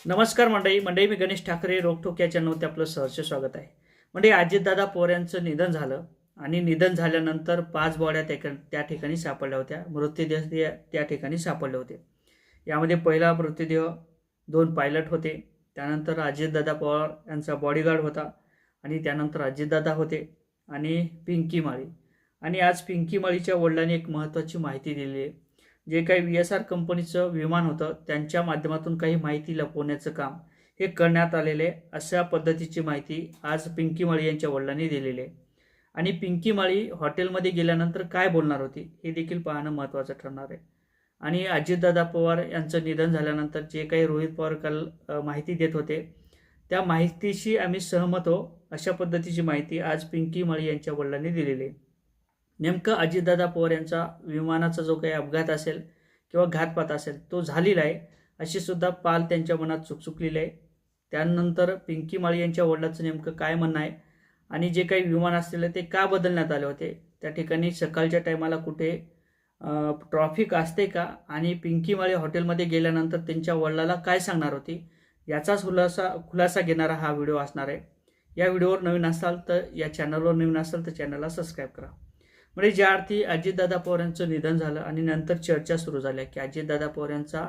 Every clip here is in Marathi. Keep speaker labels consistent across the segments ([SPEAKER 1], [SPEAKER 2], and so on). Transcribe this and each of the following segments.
[SPEAKER 1] नमस्कार मंडळी मी गणेश ठाकरे रोकठोक या चॅनलवरती आपलं सहर्ष स्वागत आहे. मंडळी, अजितदादा पवार यांचं निधन झालं आणि निधन झाल्यानंतर 5 बॉड्या त्या ठिकाणी सापडल्या होत्या. मृतदेह त्या ठिकाणी सापडले होते. यामध्ये पहिला मृतदेह 2 पायलट होते, त्यानंतर अजितदादा पवार यांचा बॉडीगार्ड होता आणि त्यानंतर अजितदादा होते आणि पिंकी माळी. आणि आज पिंकी माळीच्या वडिलांनी एक महत्त्वाची माहिती दिली आहे. जे काही VSR कंपनीचं विमान होतं त्यांच्या माध्यमातून काही माहिती लपवण्याचं काम हे करण्यात आलेले, अशा पद्धतीची माहिती आज पिंकी माळी यांच्या वडिलांनी दिलेली आहे. आणि पिंकी माळी हॉटेलमध्ये गेल्यानंतर काय बोलणार होती हे देखील पाहणं महत्त्वाचं ठरणार आहे. आणि अजितदादा पवार यांचं निधन झाल्यानंतर जे काही रोहित पवार काल माहिती देत होते त्या माहितीशी आम्ही सहमत हो, अशा पद्धतीची माहिती आज पिंकी माळी यांच्या वडिलांनी दिलेली आहे. नेमकं अजितदादा पवार यांचा विमानाचा जो काही अपघात असेल किंवा घातपात असेल तो झालेला आहे, अशी सुद्धा पाल त्यांच्या मनात चुकचुकलेली आहे. त्यानंतर पिंकी माळी यांच्या वडिलांचं नेमकं काय म्हणणं आहे आणि जे काही विमान असलेलं ते का बदलण्यात आले होते, त्या ठिकाणी सकाळच्या टायमाला कुठे ट्रॉफिक असते का, आणि पिंकी माळी हॉटेलमध्ये गेल्यानंतर त्यांच्या वडिलाला काय सांगणार होती, याचाच खुलासा घेणारा हा व्हिडिओ असणार आहे. या व्हिडिओवर नवीन असाल तर, या चॅनलवर नवीन असाल तर चॅनलला सबस्क्राईब करा. म्हणजे ज्या अर्थी अजितदादा पवार यांचं निधन झालं आणि नंतर चर्चा सुरू झाल्या की अजितदादा पवार यांचा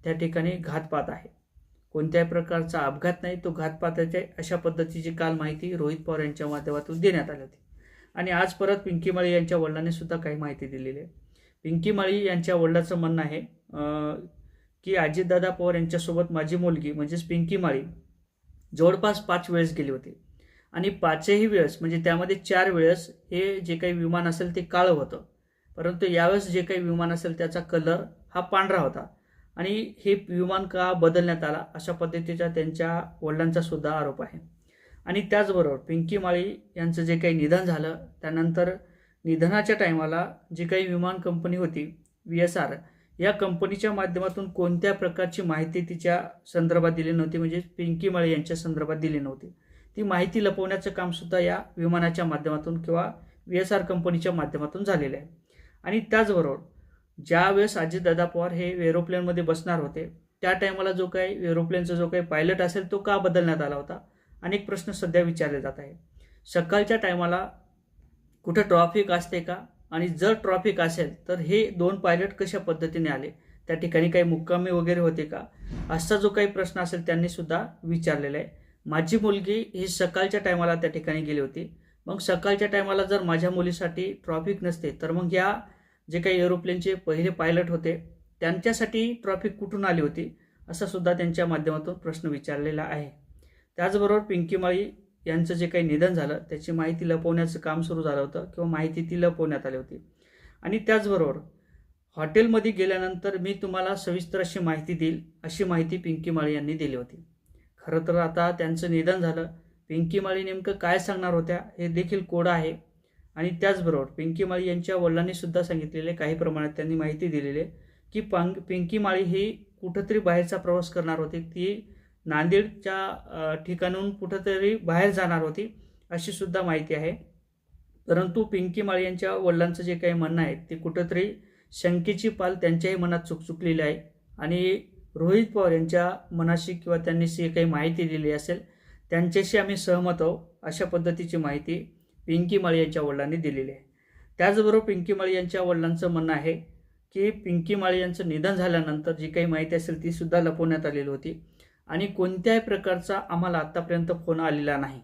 [SPEAKER 1] त्या ठिकाणी घातपात आहे, कोणत्याही प्रकारचा अपघात नाही, तो घातपाताच्या अशा पद्धतीची काल माहिती रोहित पवार यांच्या माध्यमातून देण्यात आली होती. आणि आज परत पिंकी माळी यांच्या वडिलांनी सुद्धा काही माहिती दिलेली आहे. पिंकी माळी यांच्या वडिलांचं म्हणणं आहे की अजितदादा पवार यांच्यासोबत माझी मुलगी म्हणजेच पिंकी माळी जवळपास 5 वेळेस गेली होती आणि 5ही वेळेस म्हणजे त्यामध्ये 4 वेळेस हे जे काही विमान असेल ते काळं होतं, परंतु यावेळेस जे काही विमान असेल त्याचा कलर हा पांढरा होता. आणि हे विमान का बदलण्यात आला, अशा पद्धतीचा त्यांच्या वडिलांचा सुद्धा आरोप आहे. आणि त्याचबरोबर पिंकी माळी यांचं जे काही निधन झालं त्यानंतर निधनाच्या टायमाला जी काही विमान कंपनी होती VSR, या कंपनीच्या माध्यमातून कोणत्या प्रकारची माहिती तिच्या संदर्भात दिली नव्हती, म्हणजे पिंकी माळी यांच्या संदर्भात दिली नव्हती. ती माहिती लपवण्याचं कामसुद्धा या विमानाच्या माध्यमातून किंवा VSR कंपनीच्या माध्यमातून झालेलं आहे. आणि त्याचबरोबर ज्यावेळेस अजितदादा पवार हे एरोप्लेनमध्ये बसणार होते त्या टायमाला जो काही एरोप्लेनचा जो काही पायलट असेल तो का बदलण्यात आला होता, अनेक प्रश्न सध्या विचारले जात आहे. सकाळच्या टायमाला कुठं ट्रॉफिक असते का, आणि जर ट्रॉफिक असेल तर हे 2 पायलट कशा पद्धतीने आले, त्या ठिकाणी काही मुक्कामी वगैरे होते का, असा जो काही प्रश्न असेल त्यांनी सुद्धा विचारलेला आहे. माझी मुलगी ही सकाळच्या टायमाला त्या ठिकाणी गेली होती, मग सकाळच्या टायमाला जर माझ्या मुलीसाठी ट्रॉफिक नसते तर मग या जे काही एरोप्लेनचे पहिले पायलट होते त्यांच्यासाठी ट्रॉफिक कुठून आली होती, असा सुद्धा त्यांच्या माध्यमातून प्रश्न विचारलेला आहे. त्याचबरोबर पिंकी माळी यांचं जे काही निधन झालं त्याची माहिती लपवण्याचं काम सुरू झालं होतं किंवा माहिती ती लपवण्यात आली होती. आणि त्याचबरोबर हॉटेलमध्ये गेल्यानंतर मी तुम्हाला सविस्तर अशी माहिती देईल, अशी माहिती पिंकी माळी यांनी दिली होती. खरं तर आता त्यांचं निधन झालं, पिंकी माळी नेमकं काय सांगणार होत्या हे देखील कोडं आहे. आणि त्याचबरोबर पिंकी माळी यांच्या वडिलांनी सुद्धा सांगितलेले, काही प्रमाणात त्यांनी माहिती दिलेली आहे की पिंकी माळी ही कुठंतरी बाहेरचा प्रवास करणार होती, ती नांदेडच्या ठिकाणून कुठंतरी बाहेर जाणार होती, अशी सुद्धा माहिती आहे. परंतु पिंकी माळी यांच्या वडिलांचं जे काही म्हणणं आहे ते कुठंतरी शंकेची पाल त्यांच्याही मनात चुकचुकलेली आहे. आणि रोहित पवार यांच्या मनाशी किंवा त्यांनी जी काही माहिती दिली असेल त्यांच्याशी आम्ही सहमत आहोत, अशा पद्धतीची माहिती पिंकी माळी यांच्या वडिलांनी दिलेली आहे. त्याचबरोबर पिंकी माळी यांच्या वडिलांचं म्हणणं आहे की पिंकी माळी यांचं निधन झाल्यानंतर जी काही माहिती असेल ती सुद्धा लपवण्यात आलेली होती आणि कोणत्याही प्रकारचा आम्हाला आत्तापर्यंत फोन आलेला नाही.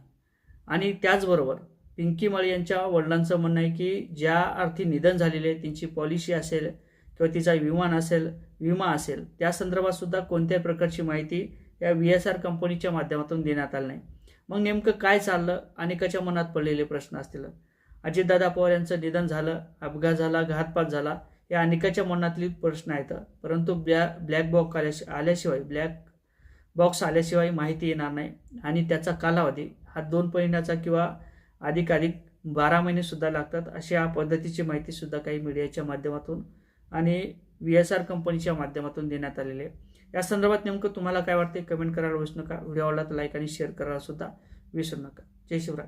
[SPEAKER 1] आणि त्याचबरोबर पिंकी माळी यांच्या वडिलांचं म्हणणं आहे की ज्या अर्थी निधन झालेले आहे त्यांची पॉलिसी असेल किंवा तिचा विमा असेल त्या संदर्भात सुद्धा कोणत्याही प्रकारची माहिती या VSR कंपनीच्या माध्यमातून देण्यात आली नाही. मग नेमकं काय चाललं, अनेकाच्या मनात पडलेले प्रश्न असतील. अजितदादा पवार यांचं निधन झालं, अपघात झाला, घातपात झाला, या अनेकाच्या मनातली प्रश्न आहेत. परंतु ब्लॅक बॉक्स आल्याशिवाय माहिती येणार नाही. आणि त्याचा कालावधी हा 2 महिन्याचा किंवा अधिक 12 महिनेसुद्धा लागतात, अशा पद्धतीची माहितीसुद्धा काही मीडियाच्या माध्यमातून आणि VSR कंपनीच्या माध्यमातून देण्यात आलेले आहे. या संदर्भात नेमकं तुम्हाला काय वाटते कमेंट करायला विसरू नका. व्हिडिओ आवडला तर लाईक आणि शेअर करायला सुद्धा विसरू नका. जय शिवराय.